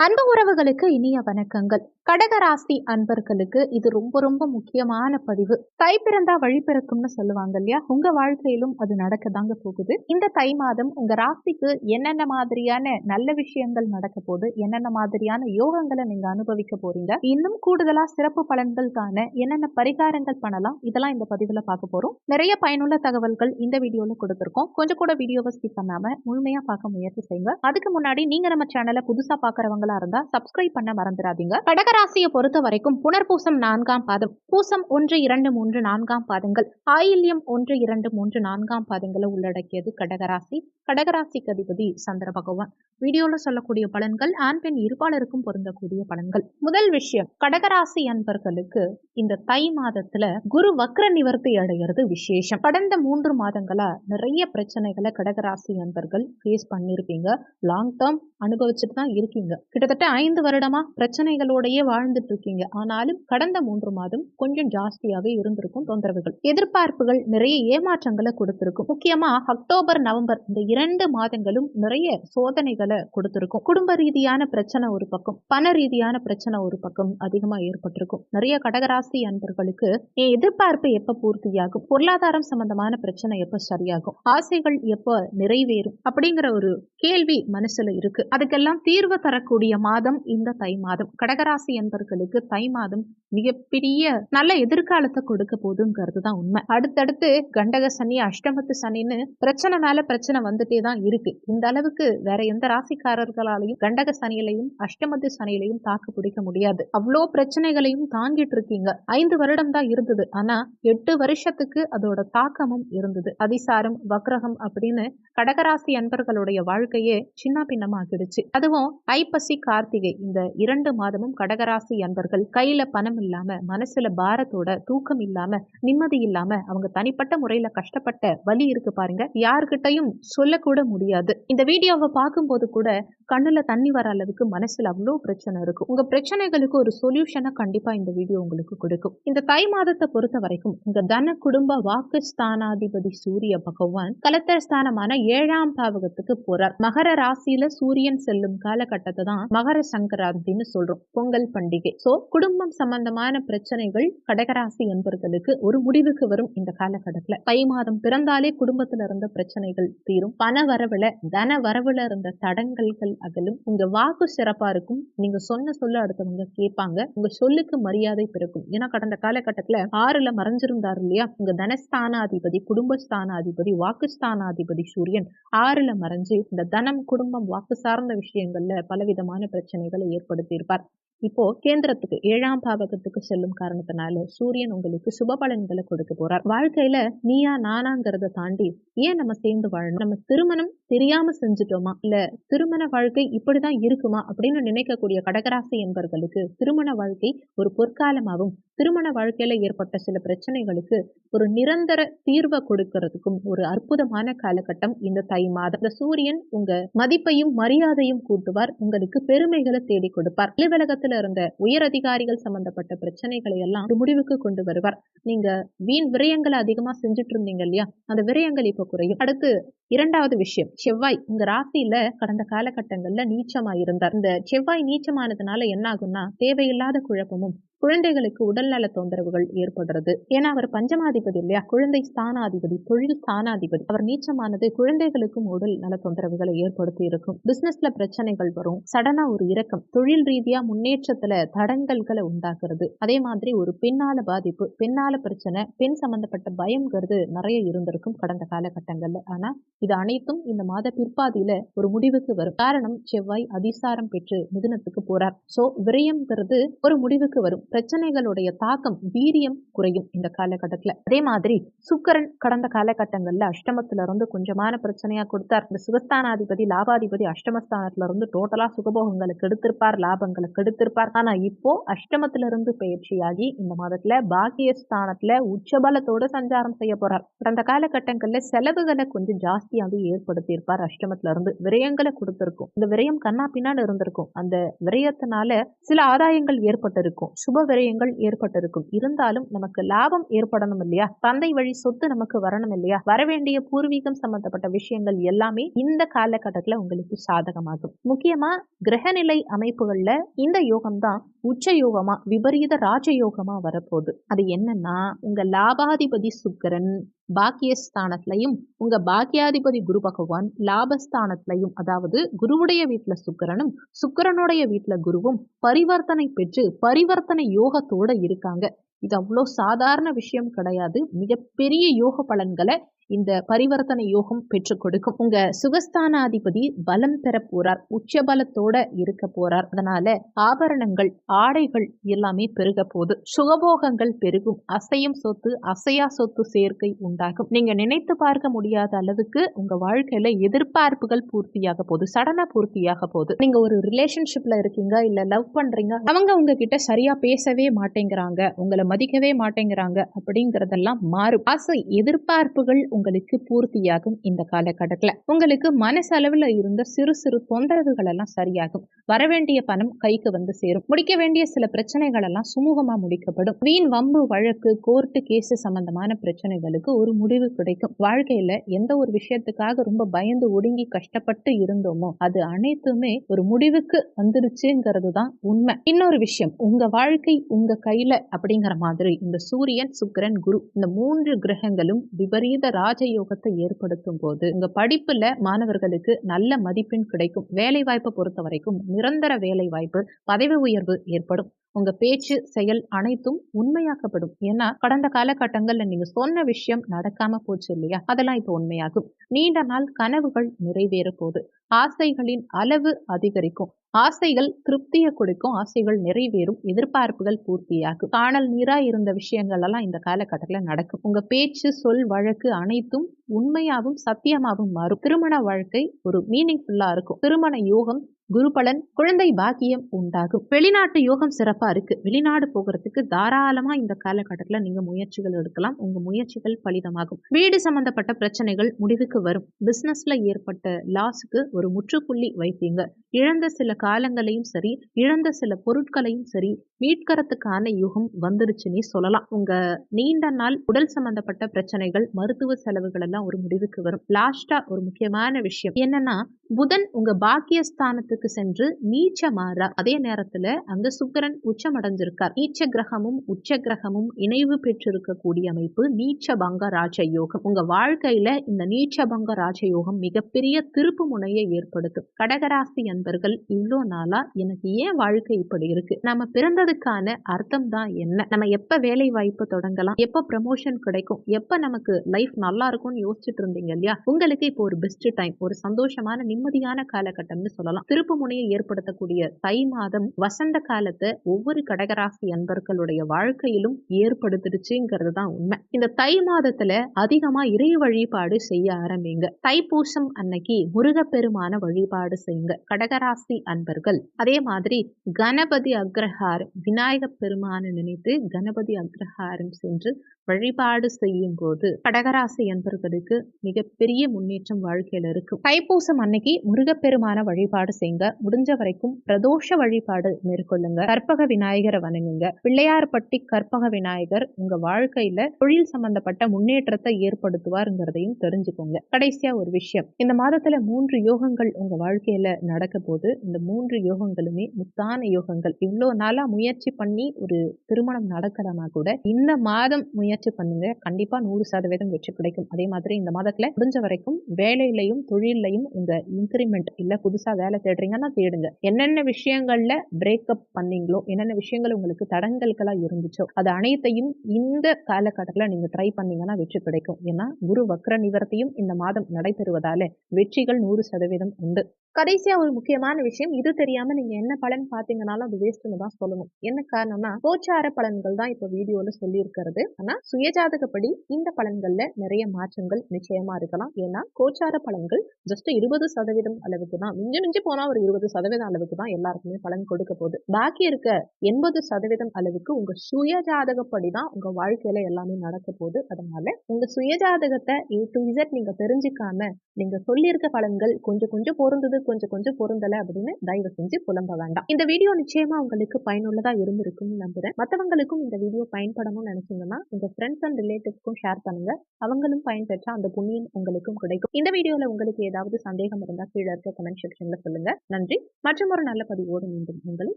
அன்பு உறவுகளுக்கு இனிய வணக்கங்கள். கடகராசி அன்பர்களுக்கு இது ரொம்ப ரொம்ப முக்கியமான பதிவு. தை பிறந்தா வழி பிறக்கும்னு சொல்லுவாங்க இல்லையா? உங்க வாழ்க்கையிலும் அது நடக்கதாங்க போகுது. இந்த தை மாதம் உங்க ராசிக்கு என்னென்ன மாதிரியான நல்ல விஷயங்கள் நடக்க போகுது, என்னென்ன மாதிரியான யோகங்களை நீங்க அனுபவிக்க போறீங்க, இன்னும் கூடுதலா சிறப்பு பலன்கள் காண என்னென்ன பரிகாரங்கள் பண்ணலாம், இதெல்லாம் இந்த பதிவுல பார்க்க போறோம். நிறைய பயனுள்ள தகவல்கள் இந்த வீடியோல கொடுத்திருக்கோம். கொஞ்சம் கூட வீடியோவை ஸ்கிப் பண்ணாம முழுமையா பார்க்க முயற்சி செய்யுங்க. அதுக்கு முன்னாடி நீங்க நம்ம சேனலை புதுசா பார்க்கறவங்க இருந்தா சப்ஸ்கிரைப் பண்ண மறந்துடாதீங்க. கடகராசியை பொறுத்த வரைக்கும் புனர்பூசம் 4ஆம் பாதம், பூசம் 1, 2, 3, 4ஆம் பாதங்கள், ஆயில்யம் 1, 2, 3, 4ஆம் பாதங்களை உள்ளடக்கியது கடகராசி. கடகராசிக்கு அதிபதி சந்திர பகவான். வீடியோல சொல்லக்கூடிய பலன்கள் ஆண் பெண் இருபாலருக்கும் பொருந்தக்கூடிய பலன்கள். முதல் விஷயம், கடகராசி அன்பர்களுக்கு இந்த தை மாதத்துல குரு வக்ர நிவர்த்தி அடைகிறது விசேஷம். கடந்த 3 மாதங்களா நிறைய பிரச்சனைகளை கடகராசி அன்பர்கள் ஃபேஸ் பண்ணிருப்பீங்க. லாங் டேர்ம் அனுபவிச்சுட்டு தான் இருக்கீங்க. கிட்டத்தட்ட 5 வருடமா பிரச்சனைகளோடயே வாழ்ந்துட்டு இருக்கீங்க. ஆனாலும் கடந்த 3 மாதம் கொஞ்சம் ஜாஸ்தியாவே இருந்திருக்கும் தொந்தரவுகள். எதிர்பார்ப்புகள் நிறைய ஏமாற்றங்களை கொடுத்திருக்கும். முக்கியமா அக்டோபர், நவம்பர் இந்த 2 மாதங்களும் நிறைய சோதனைகளை கொடுத்திருக்கும். குடும்ப ரீதியான பிரச்சனை ஒரு பக்கம், பண ரீதியான பிரச்சனை ஒரு பக்கம் அதிகமா ஏற்பட்டிருக்கும். நிறைய கடகராசி அன்பர்களுக்கு என் எதிர்பார்ப்பு எப்ப பூர்த்தியாகும், பொருளாதாரம் சம்பந்தமான பிரச்சனை எப்ப சரியாகும், ஆசைகள் எப்ப நிறைவேறும் அப்படிங்கிற ஒரு கேள்வி மனசுல இருக்கு. அதுக்கெல்லாம் தீர்வு தரக்கூடிய மாதம் இந்த தை மாதம். கடகராசி என்பர்களுக்கு தை மாதம் மிகப்பெரிய நல்ல எதிர்காலத்தை கொடுக்க போதுங்கிறது தான் உண்மை. அடுத்தடுத்து கண்டக சனி, அஷ்டமத்து சனின்னு பிரச்சனை மேல பிரச்சனை வந்துட்டே தான் இருக்கு. இந்த அளவுக்கு வேற எந்த ராசிக்காரர்களாலையும் கண்டக சனியிலையும் அஷ்டமத்து சனியிலையும் தாக்கு பிடிக்க முடியாது. அவ்வளோ பிரச்சனைகளையும் தாங்கிட்டு இருக்கீங்க. 5 வருடம் தான் இருந்தது, ஆனா 8 வருஷத்துக்கு அதோட தாக்கமும் இருந்தது. அதிசாரம், வக்ரகம் அப்படின்னு கடகராசி அன்பர்களுடைய வாழ்க்கையே சின்ன பின்னமாகிடுச்சு. அதுவும் ஐப்பசி, கார்த்திகை இந்த 2 மாதமும் கடகராசி அன்பர்கள் கையில பணம் இல்லாம, மனசுல பாரத்தோட, தூக்கம் இல்லாம, நிம்மதி இல்லாம அவங்க தனிப்பட்ட முறையில கஷ்டப்பட்ட வலி இருக்கு பாருங்க, யாருக்கிட்டையும் சொல்லக்கூட முடியாது. இந்த வீடியோவை பார்க்கும்போது கூட கண்ணுல தண்ணி வர அளவுக்கு மனசுல அவ்வளோ பிரச்சனை இருக்கும். உங்க பிரச்சனைகளுக்கு ஒரு சொல்யூஷனை கண்டிப்பா இந்த வீடியோ உங்களுக்கு கொடுக்கும். இந்த தை மாதத்தை பொறுத்த வரைக்கும் உங்க தன குடும்ப வாக்கு ஸ்தானாதிபதி சூரிய பகவான் கலத்தர் ஸ்தானமான 7ஆம் பாவகத்துக்கு போறார். மகர ராசியில சூரியன் செல்லும் காலகட்டத்தை தான் மகர சங்கராந்தின்னு சொல்றோம், பொங்கல் பண்டிகை. சோ குடும்பம் சம்பந்தமான பிரச்சனைகள் கடகராசி என்பர்களுக்கு ஒரு முடிவுக்கு வரும். இந்த காலகட்டத்துல தை மாதம் பிறந்தாலே குடும்பத்துல இருந்த பிரச்சனைகள் தீரும். பண வரவுல, தன வரவுல இருந்த தடங்கல்கள் அகலும். உங்க வாக்கு சிறப்பா இருக்கும். நீங்க சொன்ன சொல்ல அடுத்தவங்க கேட்பாங்க. உங்க சொல்லுக்கு மரியாதை பிறக்கும். ஏன்னா கடந்த காலகட்டத்துல 6ல மறைஞ்சிருந்தாரு இல்லையா உங்க தனஸ்தானாதிபதி, குடும்பஸ்தானாதிபதி, வாக்குஸ்தானாதிபதி சூரியன் 6ல மறைஞ்சு இந்த தனம், குடும்பம், வாக்கு சார்ந்த விஷயங்கள்ல பலவிதமான பிரச்சனைகளை ஏற்படுத்தி இருப்பார். இப்போ கேந்திரத்துக்கு 7ஆம் பாவகத்துக்கு செல்லும் காரணத்தினால சூரியன் உங்களுக்கு சுப பலன்களை கொடுக்க போறார். வாழ்க்கையில நீயா நானாங்கிறத தாண்டி ஏன் நம்ம சேர்ந்து வாழணும், நம்ம திருமணம் தெரியாம செஞ்சுட்டோமா, இல்ல திருமண வாழ்க்கை இப்படிதான் இருக்குமா அப்படின்னு நினைக்கக்கூடிய கடகராசி என்பவர்களுக்கு திருமண வாழ்க்கை ஒரு பொற்காலமாகவும், திருமண வாழ்க்கையில ஏற்பட்ட சில பிரச்சனைகளுக்கு ஒரு நிரந்தர தீர்வை கொடுக்கறதுக்கும் ஒரு அற்புதமான காலகட்டம் இந்த தை மாதம். இந்த சூரியன் உங்க மதிப்பையும் மரியாதையும் கூட்டுவார். உங்களுக்கு பெருமைகளை தேடி கொடுப்பார். அலுவலகத்துல இருந்த உயர் அதிகாரிகள் சம்பந்தப்பட்ட பிரச்சனைகளை எல்லாம் ஒரு முடிவுக்கு கொண்டு வருவார். நீங்க வீண் விரயங்களை அதிகமா செஞ்சுட்டு இருந்தீங்க இல்லையா, அந்த விரயங்கள் இப்ப குறையும். அடுத்து 2வது விஷயம், செவ்வாய் உங்க ராசியில கடந்த காலகட்டங்கள்ல நீச்சமா இருந்தார். இந்த செவ்வாய் நீச்சமானதுனால என்ன ஆகும்னா தேவையில்லாத குழப்பமும், குழந்தைகளுக்கு உடல்நல தொந்தரவுகள் ஏற்படுறது. ஏன்னா அவர் பஞ்சமாதிபதி இல்லையா, குழந்தை ஸ்தானாதிபதி, தொழில் ஸ்தானாதிபதி. அவர் நீச்சமானது குழந்தைகளுக்கும் உடல் நல தொந்தரவுகளை ஏற்படுத்தி இருக்கும். பிசினஸ்ல பிரச்சனைகள் வரும். சடனா ஒரு இரக்கம், தொழில் ரீதியா முன்னேற்றத்துல தடங்கல்களை உண்டாக்குறது. அதே மாதிரி ஒரு பெண்ணால பாதிப்பு, பெண்ணால பிரச்சனை, பெண் சம்பந்தப்பட்ட பயம்ங்கிறது நிறைய இருந்திருக்கும் கடந்த காலகட்டங்கள்ல. ஆனா இது அனைத்தும் இந்த மாத பிற்பாதியில ஒரு முடிவுக்கு வரும். காரணம் செவ்வாய் அதிசாரம் பெற்று மிதுனத்துக்கு போறார். சோ விரயம்ங்கிறது ஒரு முடிவுக்கு வரும். பிரச்சனைகளுடைய தாக்கம், வீரியம் குறையும் இந்த காலகட்டத்துல. அதே மாதிரி சுக்கிரன் கடந்த காலகட்டங்கள்ல அஷ்டமத்துல இருந்து கொஞ்சமான பிரச்சனையா கொடுத்தார். இந்த சுகஸ்தானாதிபதி, லாபாதிபதி அஷ்டமஸ்தானத்துல இருந்து டோட்டலா சுகபோகங்களை கெடுத்திருப்பார், லாபங்களை கெடுத்திருப்பார். ஆனா இப்போ அஷ்டமத்துல இருந்து பயிற்சியாகி இந்த மாதத்துல பாக்கியஸ்தானத்துல உச்சபலத்தோட சஞ்சாரம் செய்ய போறார். கடந்த காலகட்டங்கள்ல செலவுகளை கொஞ்சம் ஜாஸ்தியாவே ஏற்படுத்தி இருப்பார். அஷ்டமத்துல இருந்து விரயங்களை கொடுத்திருக்கும். இந்த விரயம் கண்ணா பின்னாடி இருந்திருக்கும். அந்த விரயத்தினால சில ஆதாயங்கள் ஏற்பட்டிருக்கும். சுப சுப விரயங்கள் ஏற்பட்டிருக்கும். இருந்தாலும் நமக்கு லாபம் ஏற்படணும் இல்லையா? தந்தை வழி சொத்து நமக்கு வரணும் இல்லையா? வரவேண்டிய பூர்வீகம் சம்பந்தப்பட்ட விஷயங்கள் எல்லாமே இந்த காலகட்டத்துல உங்களுக்கு சாதகமாகும். முக்கியமா கிரகநிலை அமைப்புகள்ல இந்த யோகம் தான் உச்ச யோகமா விபரீத ராஜயோகமா வரப்போகுது. அது என்னன்னா, உங்க லாபாதிபதி சுக்கிரன் பாக்கியஸ்தானத்திலையும் உங்க பாக்கியாதிபதி குரு பகவான் லாபஸ்தானத்திலையும், அதாவது குருவுடைய வீட்டுல சுக்கிரனும் சுக்கிரனுடைய வீட்டுல குருவும் பரிவர்த்தனை பெற்று பரிவர்த்தனை யோகத்தோட இருக்காங்க. இது அவ்வளோ சாதாரண விஷயம் கிடையாது. மிகப்பெரிய யோக பலன்களை இந்த பரிவர்த்தனை யோகம் பெற்றுக் கொடுக்கும். உங்க சுகஸ்தானாதிபதி பலம் பெற போறார், உச்ச பலத்தோட இருக்க போறார். அதனால ஆபரணங்கள் ஆடைகள் எல்லாமே பெருக போகுது, சுகபோகங்கள் பெருகும், அசையும் சொத்து அசையா சொத்து சேர்க்கை உண்டாகும். நீங்க நினைத்து பார்க்க முடியாத அளவுக்கு உங்க வாழ்க்கையில எதிர்பார்ப்புகள் பூர்த்தியாக போகுது, சடனா பூர்த்தியாக போகுது. நீங்க ஒரு ரிலேஷன்ஷிப்ல இருக்கீங்க, இல்ல லவ் பண்றீங்க, அவங்க உங்ககிட்ட சரியா பேசவே மாட்டேங்கிறாங்க, உங்களை மதிக்கவே மாட்டேங்கிறாங்க அப்படிங்கறதெல்லாம் மாறும். ஆசை எதிர்பார்ப்புகள் உங்களுக்கு பூர்த்தியாகும். இந்த காலகட்டத்துல உங்களுக்கு மனசளவுல இருந்த சிறு சிறு தொந்தரவுகள் எல்லாம் சரியாகும். வரவேண்டிய பணம் கைக்கு வந்து சேரும். முடிக்க வேண்டிய சில பிரச்சனைகள் எல்லாம் சுமூகமா முடிக்கப்படும். வீண் வம்பு வழக்கு கோர்ட்டு கேஸ் சம்பந்தமான பிரச்சனைகளுக்கு ஒரு முடிவு கிடைக்கும். வாழ்க்கையில எந்த ஒரு விஷயத்துக்காக ரொம்ப பயந்து ஒடுங்கி கஷ்டப்பட்டு இருந்தோமோ அது அனைத்துமே ஒரு முடிவுக்கு வந்துருச்சுங்கிறது தான் உண்மை. இன்னொரு விஷயம், உங்க வாழ்க்கை உங்க கையில அப்படிங்கிற மாதிரி இந்த சூரியன் சுக்கிரன் குரு இந்த 3 கிரகங்களும் விபரீத ராஜயோகத்தை ஏற்படுத்தும் போது உங்க படிப்புல மாணவர்களுக்கு நல்ல மதிப்பெண் கிடைக்கும். வேலை வாய்ப்பை பொறுத்த வரைக்கும் நிரந்தர வேலை வாய்ப்பு, பதவி உயர்வு ஏற்படும். உங்க பேச்சு செயல் அனைத்தும் உண்மையாக்கப்படும். ஏன்னா கடந்த காலகட்டங்கள்ல நீங்க சொன்ன விஷயம் நடக்காம போச்சு இல்லையா? அதெல்லாம் இப்ப உண்மையாகும். நீண்ட நாள் கனவுகள் நிறைவேற போகுது. ஆசைகளின் அளவு அதிகரிக்கும். ஆசைகள் திருப்தியை கொடுக்கும், ஆசைகள் நிறைவேறும், எதிர்பார்ப்புகள் பூர்த்தியாகும். காணல் நீரா இருந்த விஷயங்கள் எல்லாம் இந்த காலகட்டத்துல நடக்கும். உங்க பேச்சு சொல் வழக்கு அனைத்தும் உண்மையாகவும் சத்தியமாகவும் மாறும். திருமண வாழ்க்கை ஒரு மீனிங்ஃபுல்லா இருக்கும். திருமண யோகம், குரு பலன், குழந்தை பாக்கியம் உண்டாகும். வெளிநாட்டு யோகம் சிறப்பா இருக்கு. வெளிநாடு போகிறதுக்கு தாராளமா இந்த காலகட்டத்துல நீங்க முயற்சிகள் எடுக்கலாம். உங்க முயற்சிகள் பலிதமாகும். வீடு சம்பந்தப்பட்ட பிரச்சனைகள் முடிவுக்கு வரும். பிசினஸ்ல ஏற்பட்ட லாஸுக்கு ஒரு முற்றுப்புள்ளி வைப்பீங்க. இழந்த சில காலங்களையும் சரி, இழந்த சில பொருட்களையும் சரி மீட்கறதுக்கான யுகம் வந்துருச்சுன்னே சொல்லலாம். உங்க நீண்ட நாள் உடல் சம்பந்தப்பட்ட பிரச்சனைகள், மருத்துவ செலவுகள் எல்லாம் ஒரு முடிவுக்கு வரும். லாஸ்டா ஒரு முக்கியமான விஷயம் என்னன்னா, புதன் உங்க பாக்கியஸ்தானத்துக்கு சென்று நீச்சமாறா. அதே நேரத்துல அங்க சுக்கிரன் உச்சமடைஞ்சிருக்கார். நீச்ச கிரகமும் உச்ச கிரகமும் இணைவு பெற்றிருக்கக்கூடிய அமைப்பு நீச்சபங்க ராஜயோகம். உங்க வாழ்க்கையில இந்த நீச்சபங்க ராஜயோகம் மிகப்பெரிய திருப்பு முனையை ஏற்படுத்தும். கடகராசி அன்பர்கள், இவ்வளோ நாளா எனக்கு ஏன் வாழ்க்கை இப்படி இருக்கு, நம்ம பிறந்ததுக்கான அர்த்தம் தான் என்ன, நம்ம எப்ப வேலை வாய்ப்பு தொடங்கலாம், எப்ப ப்ரமோஷன் கிடைக்கும், எப்ப நமக்கு லைஃப் நல்லா இருக்கும்னு யோசிச்சுட்டு இருந்தீங்க இல்லையா? உங்களுக்கு இப்போ ஒரு பெஸ்ட் டைம், ஒரு சந்தோஷமான நிம்மதியான காலகட்டம்னு சொல்லலாம். திருப்பு முனையை ஏற்படுத்தக்கூடிய தை மாதம் வசந்த காலத்தை ஒவ்வொரு கடகராசி அன்பர்களுடைய வாழ்க்கையிலும் ஏற்படுத்திடுச்சுங்கிறது தான் உண்மை. இந்த தை மாதத்துல அதிகமா இறை வழிபாடு செய்ய ஆரம்பிங்க. தைப்பூசம் அன்னைக்கு முருகப்பெருமான வழிபாடு செய்யுங்க கடகராசி அன்பர்கள். அதே மாதிரி கணபதி அக்ரஹாரம், விநாயக பெருமான நினைத்து கணபதி அக்ரஹாரம் சென்று வழிபாடு செய்யும் போது கடகராசி அன்பர்களுக்கு மிகப்பெரிய முன்னேற்றம் வாழ்க்கையில இருக்கும். தைப்பூசம் அன்னைக்கு முருகப்பெருமான வழிபாடு செய்யுங்க. முடிஞ்ச வரைக்கும் பிரதோஷ வழிபாடு மேற்கொள்ளுங்க. கற்பக விநாயகரை வணங்குங்க. பிள்ளையார்பட்டி கற்பக விநாயகர் உங்க வாழ்க்கையில தொழில் சம்பந்தப்பட்ட முன்னேற்றத்தை ஏற்படுத்துவாருங்கிறதையும் தெரிஞ்சுக்கோங்க. கடைசியா ஒரு விஷயம், இந்த மாதத்துல 3 யோகங்கள் உங்க வாழ்க்கையில நடக்க போது. இந்த 3 யோகங்களுமே முத்தான யோகங்கள். இவ்வளோ நாளா முயற்சி பண்ணி ஒரு திருமணம் நடக்கலனா கூட இந்த மாதம் முயற்சி பண்ணுங்க, கண்டிப்பா 100% வெற்றி கிடைக்கும். அதே மாதிரி இந்த மாதத்துல முடிஞ்ச வரைக்கும் வேலையிலையும் தொழிலையும் உங்க இன்கிரிமெண்ட் இல்ல புதுசா வேலை தேடுறீங்கன்னா தேடுங்க. என்னென்ன விஷயங்கள்ல பிரேக்கப் பண்ணீங்களோ, என்னென்ன விஷயங்கள் உங்களுக்கு தடங்கல்களா இருந்துச்சோ அது அனைத்தையும் இந்த காலகட்டத்துல நீங்க ட்ரை பண்ணீங்கன்னா வெற்றி கிடைக்கும். ஏன்னா குரு வக்ர நிவர்த்தியும் இந்த மாதம் நடைபெறுவதால வெற்றிகள் 100% உண்டு. கடைசியா ஒரு முக்கியமான விஷயம், இது தெரியாம நீங்க என்ன பலன் பாத்தீங்கன்னாலும் அது வேஸ்ட்னு தான் சொல்லணும். என்ன காரணம்னா கோச்சார பலன்கள் தான் இப்ப வீடியோல சொல்லி இருக்கிறது. ஆனா சுயஜாதகப்படி இந்த பலன்கள்ல நிறைய மாற்றங்கள் நிச்சயமா இருக்கலாம். ஏன்னா கோச்சார பலன்கள் ஜஸ்ட் 20% அளவுக்கு தான், மிஞ்சி மிஞ்சி போனா ஒரு 20% அளவுக்கு தான் எல்லாருக்குமே பலன் கொடுக்க போகுது. பாக்கி இருக்க 80% அளவுக்கு உங்க சுயஜாதகப்படி தான் உங்க வாழ்க்கையில எல்லாமே நடக்க போகுது. அதனால உங்க சுயஜாதகத்தை A to Z நீங்க தெரிஞ்சுக்காம நீங்க சொல்லியிருக்க பலன்கள் கொஞ்சம் கொஞ்சம் பொருந்தது, கொஞ்சம் கொஞ்சம் பொருந்தல அப்படின்னு தயவு செஞ்சு புலம்ப வேண்டாம். இந்த வீடியோ நிச்சயமா உங்களுக்கு பயனுள்ளதா இருந்திருக்கும்னு நம்புறேன். மற்றவங்களுக்கும் இந்த வீடியோ பயன்படணும்னு நினைச்சீங்கன்னா உங்க ஃப்ரெண்ட்ஸ் அண்ட் ரிலேட்டிவ்ஸ்க்கும் ஷேர் பண்ணுங்க. அவங்களும் பயன்பெற்றா அந்த புண்ணியம் உங்களுக்கும் கிடைக்கும். இந்த வீடியோல உங்களுக்கு ஏதாவது சந்தேகம் இருந்தா கீழே இருக்க கமெண்ட் செக்ஷன்ல சொல்லுங்க. நன்றி. மற்றும் ஒரு நல்ல பதிவோடு மீண்டும் உங்களை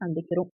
சந்திக்கிறோம்.